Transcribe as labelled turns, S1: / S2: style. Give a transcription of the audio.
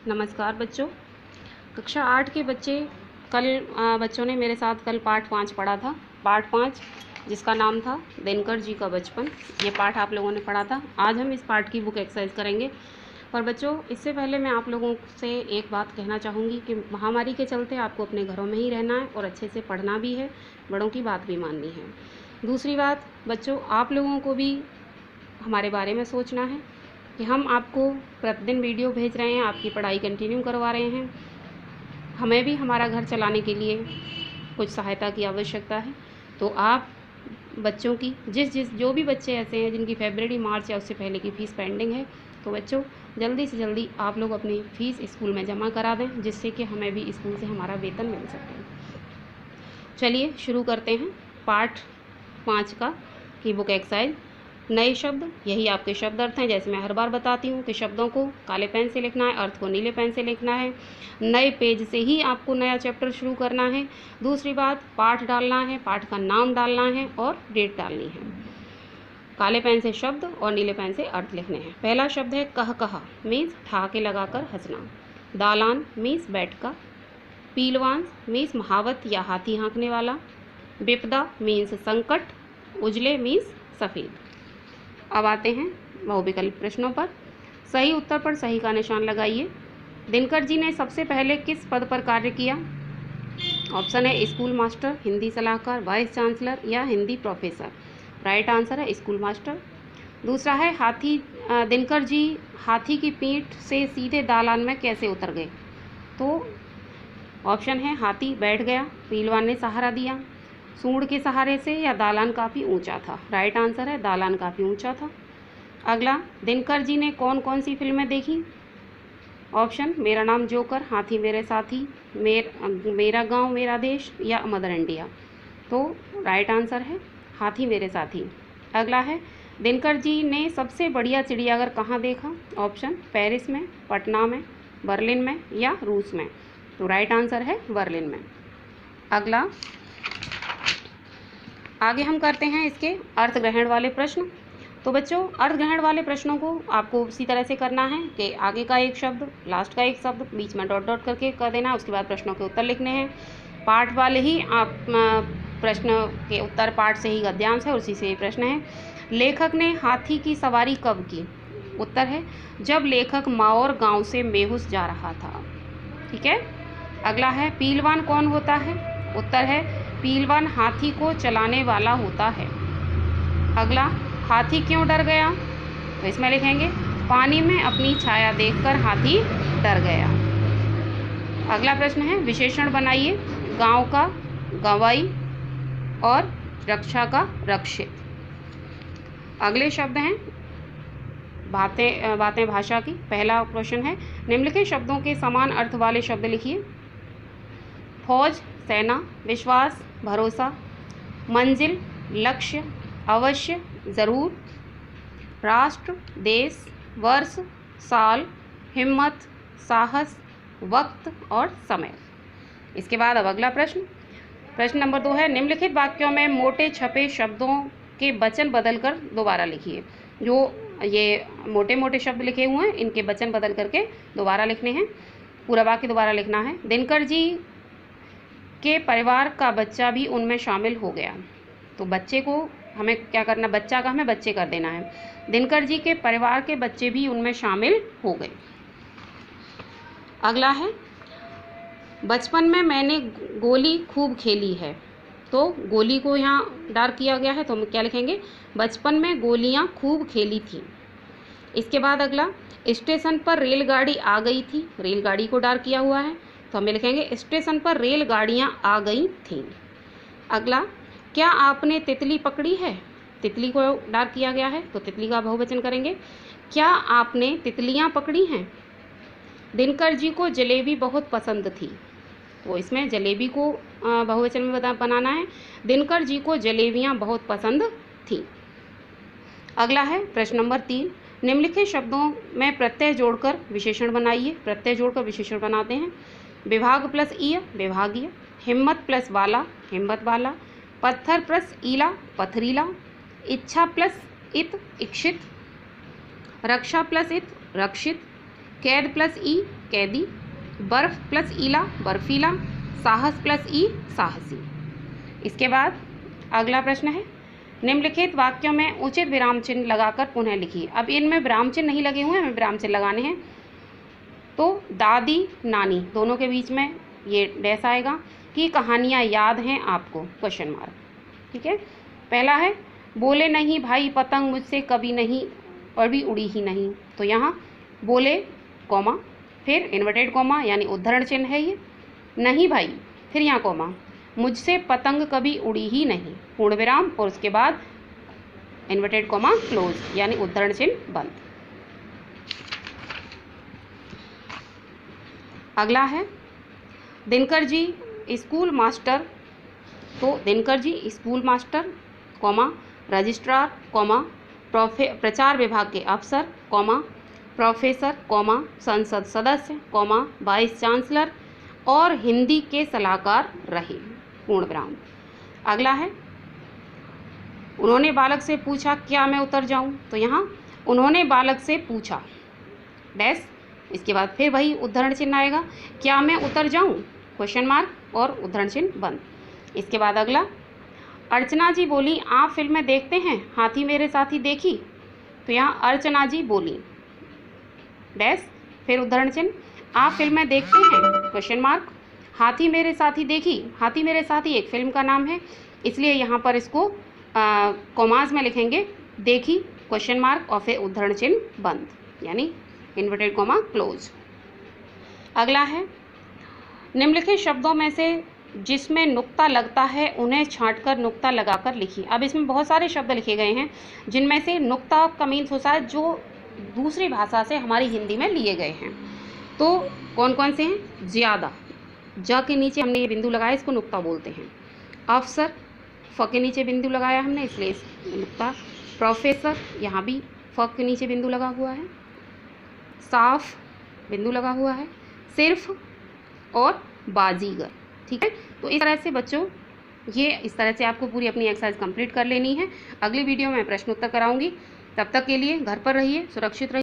S1: नमस्कार बच्चों। कक्षा 8 के बच्चे बच्चों ने मेरे साथ कल पाठ 5 पढ़ा था। पाठ 5 जिसका नाम था दिनकर जी का बचपन। ये पाठ आप लोगों ने पढ़ा था। आज हम इस पाठ की बुक एक्सरसाइज करेंगे। पर बच्चों, इससे पहले मैं आप लोगों से एक बात कहना चाहूँगी कि महामारी के चलते आपको अपने घरों में ही रहना है और अच्छे से पढ़ना भी है, बड़ों की बात भी माननी है। दूसरी बात बच्चों, आप लोगों को भी हमारे बारे में सोचना है कि हम आपको प्रतिदिन वीडियो भेज रहे हैं, आपकी पढ़ाई कंटिन्यू करवा रहे हैं। हमें भी हमारा घर चलाने के लिए कुछ सहायता की आवश्यकता है। तो आप बच्चों की जो भी बच्चे ऐसे हैं जिनकी फरवरी मार्च या उससे पहले की फ़ीस पेंडिंग है, तो बच्चों जल्दी से जल्दी आप लोग अपनी फ़ीस स्कूल में जमा करा दें, जिससे कि हमें भी स्कूल से हमारा वेतन मिल सके। चलिए शुरू करते हैं पाठ 5 की बुक एक्सरसाइज। नए शब्द, यही आपके शब्द अर्थ हैं। जैसे मैं हर बार बताती हूँ कि शब्दों को काले पेन से लिखना है, अर्थ को नीले पेन से लिखना है। नए पेज से ही आपको नया चैप्टर शुरू करना है। दूसरी बात, पाठ डालना है, पाठ का नाम डालना है और डेट डालनी है। काले पेन से शब्द और नीले पेन से अर्थ लिखने हैं। पहला शब्द है कह कहा, मीन्स ठहाके लगाकर हंसना। दालान मीन्स बैठ का। पीलवान मीन्स महावत या हाथी हाँकने वाला। विपदा मीन्स संकट। उजले मीन्स सफ़ेद। अब आते हैं बहुविकल्प प्रश्नों पर। सही उत्तर पर सही का निशान लगाइए। दिनकर जी ने सबसे पहले किस पद पर कार्य किया? ऑप्शन है स्कूल मास्टर, हिंदी सलाहकार, वाइस चांसलर या हिंदी प्रोफेसर। राइट आंसर है स्कूल मास्टर। दूसरा है दिनकर जी हाथी की पीठ से सीधे दालान में कैसे उतर गए? तो ऑप्शन है हाथी बैठ गया, पीलवान ने सहारा दिया, सूंड के सहारे से, या दालान काफ़ी ऊंचा था। राइट आंसर है दालान काफ़ी ऊंचा था। अगला, दिनकर जी ने कौन कौन सी फिल्में देखी? ऑप्शन मेरा नाम जोकर, हाथी मेरे साथी, मेरा गांव मेरा देश या मदर इंडिया। तो राइट आंसर है हाथी मेरे साथी। अगला है, दिनकर जी ने सबसे बढ़िया चिड़ियाघर कहाँ देखा? ऑप्शन पेरिस में, पटना में, बर्लिन में या रूस में। तो राइट आंसर है बर्लिन में। अगला, आगे हम करते हैं इसके अर्थ ग्रहण वाले प्रश्न। तो बच्चों, अर्थ ग्रहण वाले प्रश्नों को आपको उसी तरह से करना है कि आगे का एक शब्द, लास्ट का एक शब्द, बीच में डॉट डॉट करके कर देना। उसके बाद प्रश्नों के उत्तर लिखने हैं। पाठ वाले ही आप प्रश्न के उत्तर पाठ से ही गद्यांश है, उसी से ये प्रश्न है। लेखक ने हाथी की सवारी कब की? उत्तर है जब लेखक माओर गांव से मेहुस जा रहा था। ठीक है। अगला है, पीलवान कौन होता है? उत्तर है पीलवान हाथी को चलाने वाला होता है। अगला, हाथी क्यों डर गया? तो इसमें लिखेंगे पानी में अपनी छाया देखकर हाथी डर गया। अगला प्रश्न है, विशेषण बनाइए। गांव का गंवाई और रक्षा का रक्षित। अगले शब्द हैं बातें भाषा की। पहला क्वेश्चन है, निम्नलिखित शब्दों के समान अर्थ वाले शब्द लिखिए। फौज, सेना, विश्वास, भरोसा, मंजिल, लक्ष्य, अवश्य, ज़रूर, राष्ट्र, देश, वर्ष, साल, हिम्मत, साहस, वक्त और समय। इसके बाद अब अगला प्रश्न नंबर 2 है, निम्नलिखित वाक्यों में मोटे छपे शब्दों के वचन बदलकर दोबारा लिखिए। जो ये मोटे मोटे शब्द लिखे हुए हैं, इनके वचन बदल करके दोबारा लिखने हैं। पूरा वाक्य दोबारा लिखना है। दिनकर जी के परिवार का बच्चा भी उनमें शामिल हो गया। तो बच्चे को हमें क्या करना, बच्चा का हमें बच्चे कर देना है। दिनकर जी के परिवार के बच्चे भी उनमें शामिल हो गए। अगला है, बचपन में मैंने गोली खूब खेली है। तो गोली को यहाँ डार्क किया गया है, तो हम क्या लिखेंगे, बचपन में गोलियाँ खूब खेली थी। इसके बाद अगला, स्टेशन पर रेलगाड़ी आ गई थी। रेलगाड़ी को डार्क किया हुआ है, तो हमें लिखेंगे स्टेशन पर रेलगाड़ियाँ आ गई थीं। अगला, क्या आपने तितली पकड़ी है? तितली को डार्क किया गया है, तो तितली का बहुवचन करेंगे क्या आपने तितलियाँ पकड़ी हैं? दिनकर जी को जलेबी बहुत पसंद थी। तो इसमें जलेबी को बहुवचन में बनाना है। दिनकर जी को जलेबियाँ बहुत पसंद थी। अगला है प्रश्न नंबर 3, निम्नलिखित शब्दों में प्रत्यय जोड़कर विशेषण बनाइए। प्रत्यय जोड़कर विशेषण बनाते हैं। विभाग प्लस ईय, विभागीय। हिम्मत प्लस वाला, हिम्मत वाला। पत्थर प्लस ईला, पथरीला। इच्छा प्लस इत, इच्छित। रक्षा प्लस इत, रक्षित। कैद प्लस ई कैदी, बर्फ प्लस ईला बर्फीला, साहस प्लस ई साहसी। इसके बाद अगला प्रश्न है, निम्नलिखित वाक्यों में उचित विराम चिन्ह लगाकर पुनः लिखिए। अब इनमें विराम चिन्ह नहीं लगे हुए हैं, हमें विराम चिन्ह लगाने हैं। तो दादी नानी दोनों के बीच में ये डैश आएगा कि कहानियाँ याद हैं आपको, क्वेश्चन मार्क। ठीक है, पहला है बोले नहीं भाई पतंग मुझसे कभी नहीं और भी उड़ी ही नहीं, तो यहाँ बोले कॉमा फिर इन्वर्टेड कॉमा यानी उद्धरण चिन्ह है ये, नहीं भाई फिर यहाँ कॉमा, मुझसे पतंग कभी उड़ी ही नहीं पूर्ण विराम और उसके बाद इन्वर्टेड कॉमा क्लोज यानी उद्धरण चिन्ह बंद। अगला है दिनकर जी स्कूल मास्टर, तो Dinkar ji school master comma registrar comma प्रचार विभाग के अफसर कॉमा प्रोफेसर कॉमा संसद सदस्य कॉमा वाइस चांसलर और हिंदी के सलाहकार रहे पूर्ण विराम। अगला है उन्होंने बालक से पूछा क्या मैं उतर जाऊं, तो यहाँ उन्होंने बालक से पूछा डैश, इसके बाद फिर वही उद्धरण चिन्ह आएगा क्या मैं उतर जाऊं क्वेश्चन मार्क और उद्धरण चिन्ह बंद। इसके बाद अगला अर्चना जी बोली आप फिल्में देखते हैं हाथी मेरे साथी देखी, तो यहाँ अर्चना जी बोली डैश फिर उद्धरण चिन्ह आप फिल्में देखते हैं क्वेश्चन मार्क हाथी मेरे साथी देखी, हाथी मेरे साथी एक फिल्म का नाम है इसलिए यहाँ पर इसको कॉमास में लिखेंगे देखी क्वेश्चन मार्क और फिर उद्धरण चिन्ह बंद यानी इन्वर्टेड कॉमा क्लोज। अगला है निम्नलिखित शब्दों में से जिसमें नुक्ता लगता है उन्हें छांटकर नुक्ता लगाकर लिखिए। अब इसमें बहुत सारे शब्द लिखे गए हैं जिनमें से नुक्ता का मीन्स होता है जो दूसरी भाषा से हमारी हिंदी में लिए गए हैं, तो कौन कौन से हैं, ज़्यादा ज के नीचे हमने ये बिंदु लगाया इसको नुक्ता बोलते हैं, अफसर फ के नीचे बिंदु लगाया हमने इसलिए इस नुक्ता, प्रोफेसर यहाँ भी फ के नीचे बिंदु लगा हुआ है, साफ बिंदु लगा हुआ है, सिर्फ और बाजीगर। ठीक है, तो इस तरह से बच्चों ये इस तरह से आपको पूरी अपनी एक्सरसाइज कंप्लीट कर लेनी है। अगली वीडियो में प्रश्न उत्तर कराऊंगी, तब तक के लिए घर पर रहिए, सुरक्षित रहिए।